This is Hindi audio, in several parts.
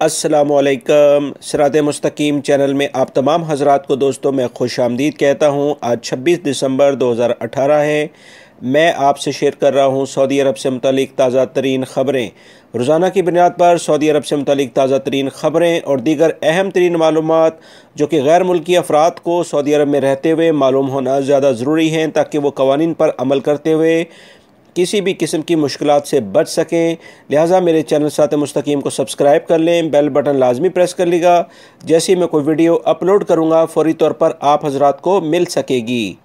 अस्सलामुअलैकुम। सिरात मुस्तकीम चैनल में आप तमाम हजरात को दोस्तों मैं खुश आमदीद कहता हूँ। आज 26 दिसंबर 2018 है। मैं आपसे शेयर कर रहा हूँ सऊदी अरब से मुतालिक ताज़ा तरीन ख़बरें। रोज़ाना की बुनियाद पर सऊदी अरब से मुतालिक ताज़ा तरीन ख़बरें और दीगर अहम तरीन मालूमात जो कि गैर मुल्की अफराद को सऊदी अरब में रहते हुए मालूम होना ज़्यादा ज़रूरी हैं, ताकि वो कवानीन पर अमल करते हुए किसी भी किस्म की मुश्किलात से बच सकें। लिहाजा मेरे चैनल सिरात मुस्तकीम को सब्सक्राइब कर लें, बेल बटन लाजमी प्रेस कर लीजिएगा। जैसे ही मैं कोई वीडियो अपलोड करूँगा फौरी तौर पर आप हजरात को मिल सकेगी।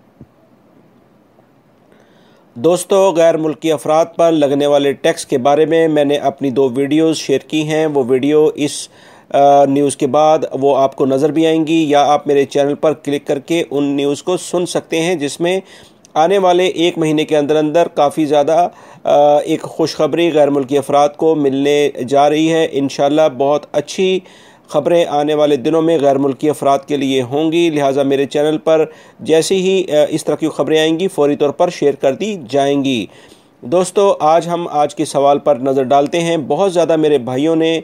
दोस्तों, गैर मुल्की अफराद पर लगने वाले टैक्स के बारे में मैंने अपनी 2 वीडियोज़ शेयर की हैं। वो वीडियो इस न्यूज़ के बाद वो आपको नज़र भी आएंगी, या आप मेरे चैनल पर क्लिक करके उन न्यूज़ को सुन सकते हैं, जिसमें आने वाले 1 महीने के अंदर अंदर काफ़ी ज़्यादा एक खुशखबरी गैर मुल्की अफराद को मिलने जा रही है। इंशाल्लाह बहुत अच्छी ख़बरें आने वाले दिनों में गैर मुल्की अफराद के लिए होंगी। लिहाजा मेरे चैनल पर जैसे ही इस तरह की ख़बरें आएंगी फ़ौरी तौर पर शेयर कर दी जाएंगी। दोस्तों, आज के सवाल पर नज़र डालते हैं। बहुत ज़्यादा मेरे भाइयों ने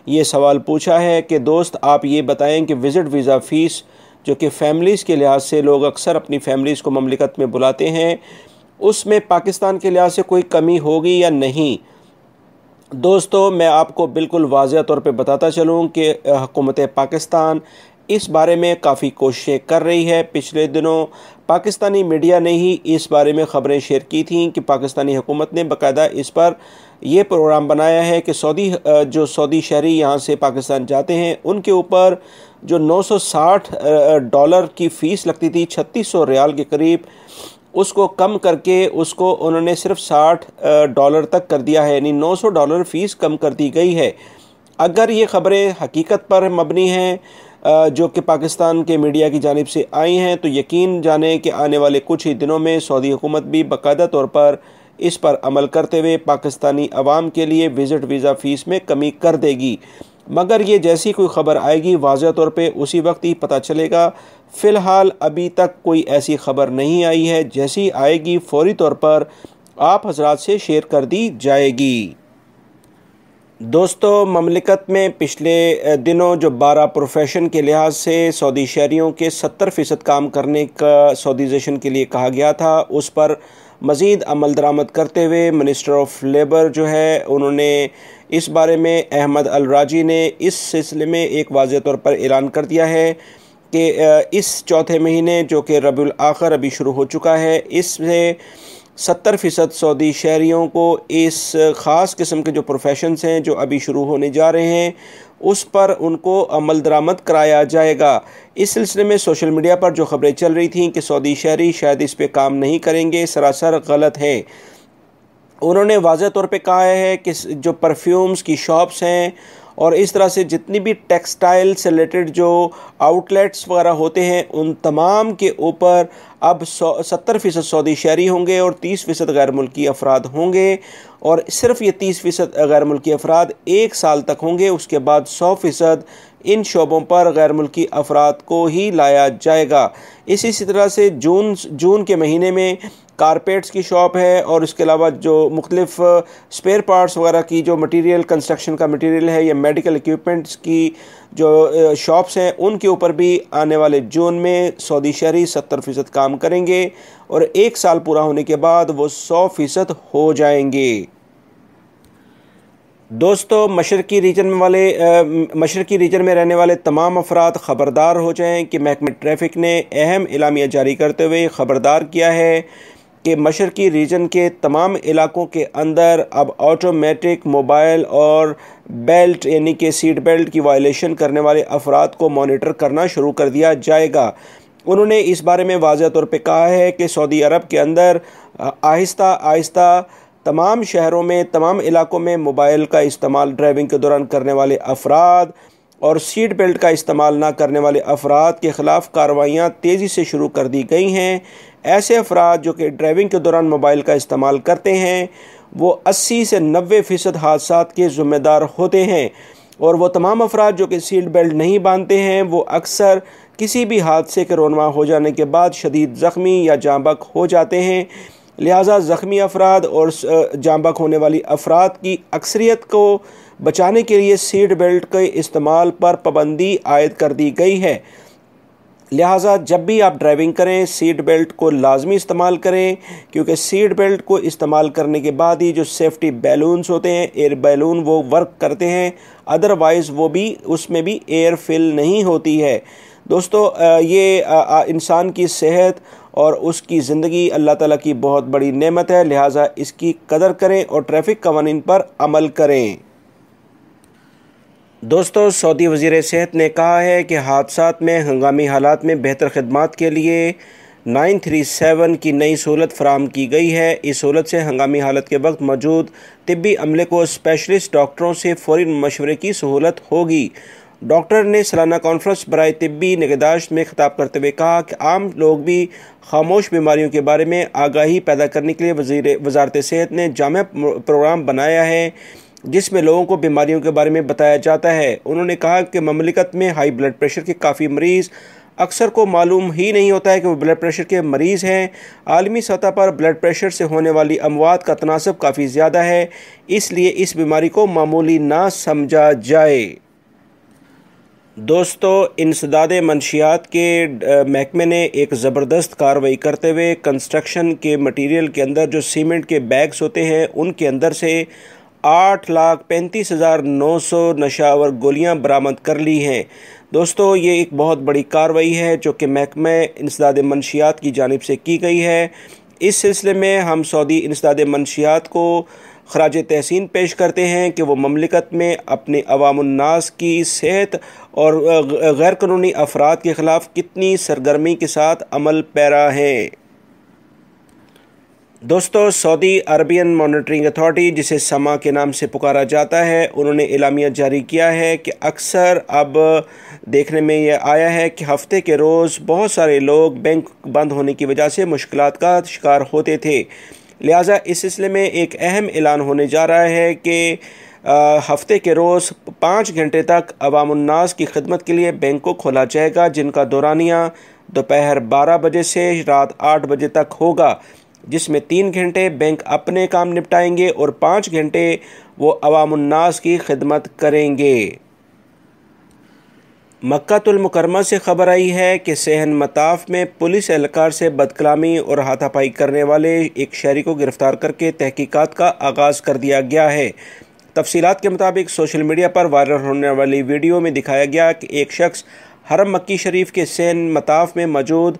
ये सवाल पूछा है कि दोस्त आप ये बताएं कि विज़िट वीज़ा फ़ीस जो कि फ़ैमिलीज़ के लिहाज से लोग अक्सर अपनी फ़ैमिलीज़ को ममलिकत में बुलाते हैं, उसमें पाकिस्तान के लिहाज से कोई कमी होगी या नहीं। दोस्तों, मैं आपको बिल्कुल वाज़ेह तौर पे बताता चलूँ कि हुकूमत पाकिस्तान इस बारे में काफ़ी कोशिशें कर रही है। पिछले दिनों पाकिस्तानी मीडिया ने ही इस बारे में ख़बरें शेयर की थीं कि पाकिस्तानी हुकूमत ने बाकायदा इस पर यह प्रोग्राम बनाया है कि जो सऊदी शहरी यहाँ से पाकिस्तान जाते हैं उनके ऊपर जो $960 की फ़ीस लगती थी, 3600 रियाल के करीब, उसको कम करके उसको उन्होंने सिर्फ $60 तक कर दिया है, यानी $900 फ़ीस कम कर दी गई है। अगर ये ख़बरें हकीकत पर मबनी हैं जो कि पाकिस्तान के मीडिया की जानिब से आई हैं, तो यकीन जाने कि आने वाले कुछ ही दिनों में सऊदी हुकूमत भी बाकायदा तौर पर इस पर अमल करते हुए पाकिस्तानी अवाम के लिए विज़िट वीज़ा फ़ीस में कमी कर देगी। मगर ये जैसी कोई ख़बर आएगी वाज़ेह तौर पे उसी वक्त ही पता चलेगा। फ़िलहाल अभी तक कोई ऐसी ख़बर नहीं आई है, जैसी आएगी फ़ौरी तौर पर आप हजरात से शेयर कर दी जाएगी। दोस्तों, ममलिकत में पिछले दिनों जो 12 प्रोफेशन के लिहाज से सऊदी शहरियों के 70% काम करने का सऊदीज़ेशन के लिए कहा गया था, उस पर मज़ीद अमल दरामद करते हुए मिनिस्टर ऑफ लेबर जो है उन्होंने इस बारे में अहमद अल राजी ने इस सिलसिले में एक वाज़ेह तौर पर ऐलान कर दिया है कि इस चौथे महीने जो कि रबीउल आखिर अभी शुरू हो चुका है, इससे 70% सऊदी शहरियों को इस ख़ास किस्म के जो प्रोफेशंस हैं जो अभी शुरू होने जा रहे हैं उस पर उनको अमल दरामद कराया जाएगा। इस सिलसिले में सोशल मीडिया पर जो ख़बरें चल रही थीं कि सऊदी शहरी शायद इस पे काम नहीं करेंगे, सरासर गलत है। उन्होंने वाज़ेह तौर पे कहा है कि जो परफ्यूम्स की शॉप्स हैं और इस तरह से जितनी भी टेक्सटाइल से रिलेटेड जो आउटलेट्स वगैरह होते हैं उन तमाम के ऊपर अब 70% सऊदी शहरी होंगे और 30% गैर मुल्की अफराद होंगे, और सिर्फ ये 30% गैर मुल्की अफराद 1 साल तक होंगे। उसके बाद 100% इन शोबों पर गैर मुल्की अफराद को ही लाया जाएगा। इसी तरह से जून के महीने में कारपेट्स की शॉप है और इसके अलावा जो मुख्तलिफ स्पेयर पार्ट्स वगैरह की जो मटेरियल, कंस्ट्रक्शन का मटेरियल है या मेडिकल इक्विपमेंट्स की जो शॉप्स हैं उनके ऊपर भी आने वाले जून में सऊदी शहरी 70% काम करेंगे और 1 साल पूरा होने के बाद वो 100% हो जाएंगे। दोस्तों, मशरकी रीजन में रहने वाले तमाम अफराद ख़बरदार हो जाएं कि महकमा ट्रैफिक ने अहम एलामिया जारी करते हुए ख़बरदार किया है कि मशरकी रीजन के तमाम इलाकों के अंदर अब ऑटोमेटिक मोबाइल और बेल्ट यानी कि सीट बेल्ट की वायलेशन करने वाले अफराद को मॉनिटर करना शुरू कर दिया जाएगा। उन्होंने इस बारे में वाज़ेह तौर पे कहा है कि सऊदी अरब के अंदर आहिस्ता आहिस्ता तमाम शहरों में, तमाम इलाकों में मोबाइल का इस्तेमाल ड्राइविंग के दौरान करने वाले अफराद और सीट बेल्ट का इस्तेमाल ना करने वाले अफराद के ख़िलाफ़ कार्रवाइयाँ तेज़ी से शुरू कर दी गई हैं। ऐसे अफराद जो कि ड्राइविंग के दौरान मोबाइल का इस्तेमाल करते हैं वो 80 से 90% हादसात के ज़िम्मेदार होते हैं, और वो तमाम अफराद जो कि सीट बेल्ट नहीं बांधते हैं वो अक्सर किसी भी हादसे के रोनमा हो जाने के बाद शदीद ज़ख्मी या जाँबक हो जाते हैं। लिहाजा ज़ख्मी अफराद और जाँबक होने वाली अफराद की अक्सरियत को बचाने के लिए सीट बेल्ट के इस्तेमाल पर पाबंदी आयद कर दी गई है। लिहाजा जब भी आप ड्राइविंग करें सीट बेल्ट को लाजमी इस्तेमाल करें, क्योंकि सीट बेल्ट को इस्तेमाल करने के बाद ही जो सेफ्टी बैलून्स होते हैं, एयर बैलून, वो वर्क करते हैं, अदरवाइज़ वो भी उसमें भी एयर फिल नहीं होती है। दोस्तों ये इंसान की सेहत और उसकी ज़िंदगी अल्लाह ताला की बहुत बड़ी नेमत है, लिहाजा इसकी कदर करें और ट्रैफिक कवानीन पर अमल करें। दोस्तों सऊदी वज़ीर सेहत ने कहा है कि हादसात में हंगामी हालात में बेहतर खिदमात के लिए 937 की नई सहूलत फराहम की गई है। इस सहूलत से हंगामी हालत के वक्त मौजूद तिब्बी अमले को स्पेशलिस्ट डॉक्टरों से फ़ौरी मशवरे की सहूलत होगी। डॉक्टर ने सालाना कॉन्फ्रेंस बराए तिब्बी निगहदाश्त में खिताब करते हुए कहा कि आम लोग भी खामोश बीमारियों के बारे में आगाही पैदा करने के लिए वज़ारत सेहत ने जामे प्रोग्राम बनाया है जिसमें लोगों को बीमारियों के बारे में बताया जाता है। उन्होंने कहा कि ममलिकत में हाई ब्लड प्रेशर के काफ़ी मरीज़ अक्सर को मालूम ही नहीं होता है कि वो ब्लड प्रेशर के मरीज़ हैं। आलमी सतह पर ब्लड प्रेशर से होने वाली अमवात का तनासब काफ़ी ज़्यादा है, इसलिए इस बीमारी को मामूली ना समझा जाए। दोस्तों इंसदाद मंशियात के महकमे ने एक ज़बरदस्त कार्रवाई करते हुए कंस्ट्रक्शन के मटीरियल के अंदर जो सीमेंट के बैग्स होते हैं उनके अंदर से 8,35,900 नशावर गोलियां बरामद कर ली हैं। दोस्तों ये एक बहुत बड़ी कार्रवाई है जो कि महकमा इंसदाद मंशियात की जानिब से की गई है। इस सिलसिले में हम सऊदी इंसदाद मंशियात को खराज तहसीन पेश करते हैं कि वो ममलिकत में अपने अवामुन्नास की सेहत और गैर कानूनी अफराद के ख़िलाफ़ कितनी सरगर्मी के साथ अमल पैरा हैं। दोस्तों सऊदी अरबियन मॉनिटरिंग अथॉरिटी, जिसे समा के नाम से पुकारा जाता है, उन्होंने एलामिया जारी किया है कि अक्सर अब देखने में यह आया है कि हफ्ते के रोज़ बहुत सारे लोग बैंक बंद होने की वजह से मुश्किलात का शिकार होते थे। लिहाजा इस सिलसिले में एक अहम ऐलान होने जा रहा है कि हफ्ते के रोज़ 5 घंटे तक अवामुन्नास की खिदमत के लिए बैंक को खोला जाएगा, जिनका दौरानिया दोपहर 12 बजे से रात 8 बजे तक होगा, जिसमें 3 घंटे बैंक अपने काम निपटाएंगे और 5 घंटे वो अवामुन्नास की खिदमत करेंगे। मक्कातुल मुकरमा से खबर आई है कि सहन मताफ में पुलिस एहलकार से बदकलामी और हाथापाई करने वाले एक शहरी को गिरफ्तार करके तहकीकात का आगाज़ कर दिया गया है। तफसीलात के मुताबिक सोशल मीडिया पर वायरल होने वाली वीडियो में दिखाया गया कि एक शख्स हरम मक्की शरीफ के सहन मताफ में मौजूद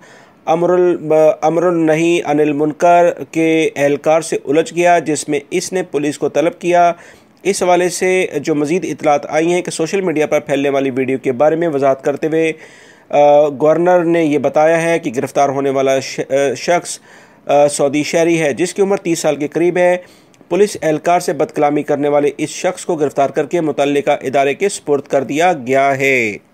अमरुल नही अनिल मुनकर के एहलकार से उलझ गया, जिसमें इसने पुलिस को तलब किया। इस हवाले से जो मज़ीद इतलात आई हैं कि सोशल मीडिया पर फैलने वाली वीडियो के बारे में वजाहत करते हुए गवर्नर ने यह बताया है कि गिरफ़्तार होने वाला शख्स सऊदी शहरी है जिसकी उम्र 30 साल के करीब है। पुलिस एहलकार से बदकलामी करने वाले इस शख्स को गिरफ़्तार करके मुतल्लिका इदारे के सुपुर्द कर दिया गया है।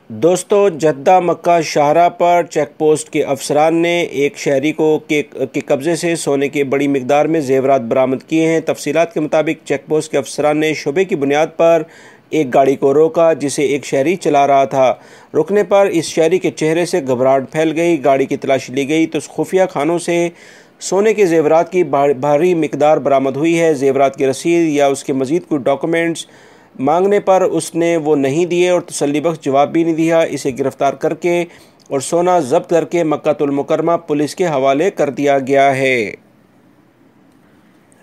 दोस्तों जद्दा मक्का शाहरा पर चेक पोस्ट के अफसरान ने एक शहरी को के कब्ज़े से सोने के बड़ी मिकदार में जेवरात बरामद किए हैं। तफसीलात के मुताबिक चेक पोस्ट के अफसरान ने शुबे की बुनियाद पर एक गाड़ी को रोका जिसे एक शहरी चला रहा था। रुकने पर इस शहरी के चेहरे से घबराहट फैल गई। गाड़ी की तलाशी ली गई तो खुफिया खानों से सोने के जेवरात की भारी मिकदार बरामद हुई है। जेवरात की रसीद या उसके मज़ीद कोई डॉक्यूमेंट्स मांगने पर उसने वो नहीं दिए और तसल्लीबख्श जवाब भी नहीं दिया। इसे गिरफ़्तार करके और सोना जब्त करके मक्कातुल मुकरमा पुलिस के हवाले कर दिया गया है।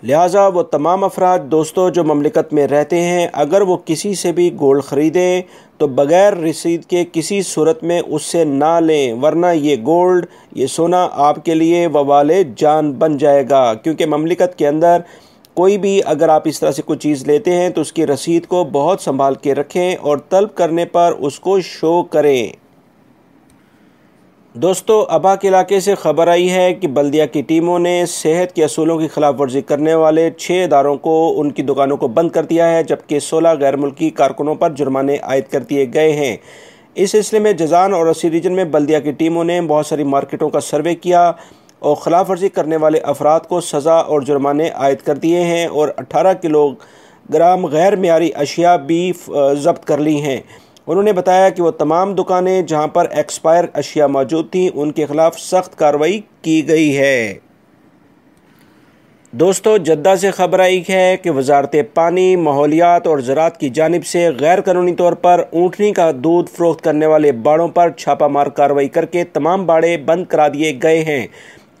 लिहाजा वो तमाम अफराद दोस्तों जो ममलिकत में रहते हैं, अगर वो किसी से भी गोल्ड ख़रीदें तो बग़ैर रसीद के किसी सूरत में उससे ना लें, वरना ये गोल्ड, ये सोना आपके लिए वबाले जान बन जाएगा। क्योंकि ममलिकत के अंदर कोई भी अगर आप इस तरह से कोई चीज़ लेते हैं तो उसकी रसीद को बहुत संभाल के रखें और तलब करने पर उसको शो करें। दोस्तों अबा के इलाके से खबर आई है कि बल्दिया की टीमों ने सेहत के असूलों की खिलाफ वर्जी करने वाले 6 इदारों को उनकी दुकानों को बंद कर दिया है, जबकि 16 गैर मुल्की कारकुनों पर जुर्माने आयद कर दिए गए हैं। इस सिलसिले में जजान और रसी रीजन में बल्दिया की टीमों ने बहुत सारी मार्केटों का सर्वे किया और खिलाफ वर्जी करने वाले अफराद को सज़ा और जुर्माने आयद कर दिए हैं और 18 किलोग्राम गैर मियारी अशिया भी जब्त कर ली हैं। उन्होंने बताया कि वो तमाम दुकानें जहां पर एक्सपायर अशिया मौजूद थीं उनके खिलाफ सख्त कार्रवाई की गई है। दोस्तों, जद्दा से खबर आई है कि वजारत पानी, माहौलियात और ज़राअत की जानिब से गैर कानूनी तौर पर ऊँटनी का दूध फ़रोख्त करने वाले बाड़ों पर छापामार कार्रवाई करके तमाम बाड़े बंद करा दिए गए हैं।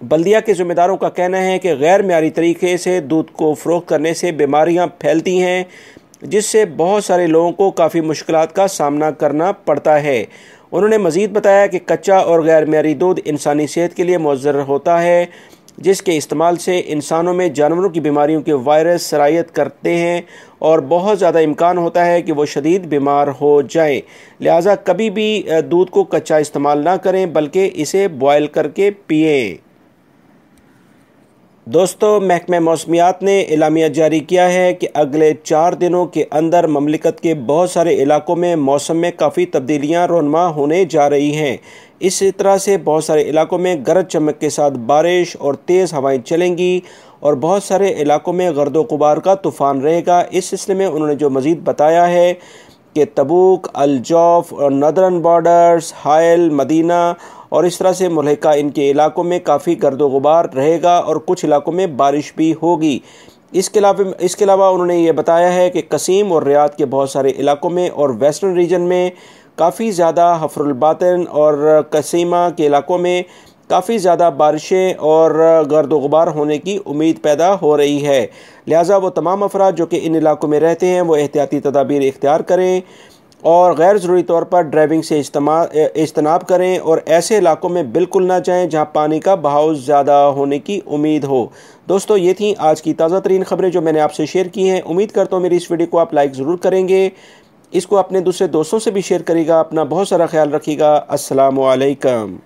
बल्दिया के ज़िम्मेदारों का कहना है कि गैर मेयारी तरीके से दूध को फ़रोख्त करने से बीमारियाँ फैलती हैं, जिससे बहुत सारे लोगों को काफ़ी मुश्किलात का सामना करना पड़ता है। उन्होंने मज़ीद बताया कि कच्चा और गैर मेयारी दूध इंसानी सेहत के लिए मुज़र्र होता है, जिसके इस्तेमाल से इंसानों में जानवरों की बीमारियों के वायरस सरायत करते हैं और बहुत ज़्यादा इम्कान होता है कि वो शदीद बीमार हो जाएं। लिहाजा कभी भी दूध को कच्चा इस्तेमाल ना करें, बल्कि इसे बॉयल करके पिएं। दोस्तों, महकमा मौसमियात ने एलामिया जारी किया है कि अगले 4 दिनों के अंदर ममलिकत के बहुत सारे इलाकों में मौसम में काफ़ी तब्दीलियाँ रोनमा होने जा रही हैं। इस तरह से बहुत सारे इलाकों में गरज चमक के साथ बारिश और तेज़ हवाएं चलेंगी और बहुत सारे इलाकों में गर्दो गुबार का तूफ़ान रहेगा। इस सिलसिले में उन्होंने जो मज़ीद बताया है कि तबूक, अल जौफ और नदरन बॉर्डर्स, हायल, मदीना और इस तरह से मुल्हिका इनके इलाकों में काफ़ी गर्दो गुबार रहेगा और कुछ इलाकों में बारिश भी होगी। इसके अलावा उन्होंने ये बताया है कि कसीम और रियाद के बहुत सारे इलाकों में और वेस्टर्न रीजन में काफ़ी ज़्यादा, हफरुल बातिन और कसीमा के इलाकों में काफ़ी ज़्यादा बारिशें और गर्द गुबार होने की उम्मीद पैदा हो रही है। लिहाजा वो तमाम अफराद जो कि इन इलाकों में रहते हैं वो एहतियाती तदाबीर इख्तियार करें और गैर ज़रूरी तौर पर ड्राइविंग से इज्तनाब करें और ऐसे इलाकों में बिल्कुल ना जाएं जहां पानी का बहाव ज़्यादा होने की उम्मीद हो। दोस्तों, ये थी आज की ताज़ा तरीन खबरें जो मैंने आपसे शेयर की हैं। उम्मीद करता हूँ मेरी इस वीडियो को आप लाइक ज़रूर करेंगे, इसको अपने दूसरे दोस्तों से भी शेयर करिएगा। अपना बहुत सारा ख्याल रखिएगा। अस्सलामु अलैकुम।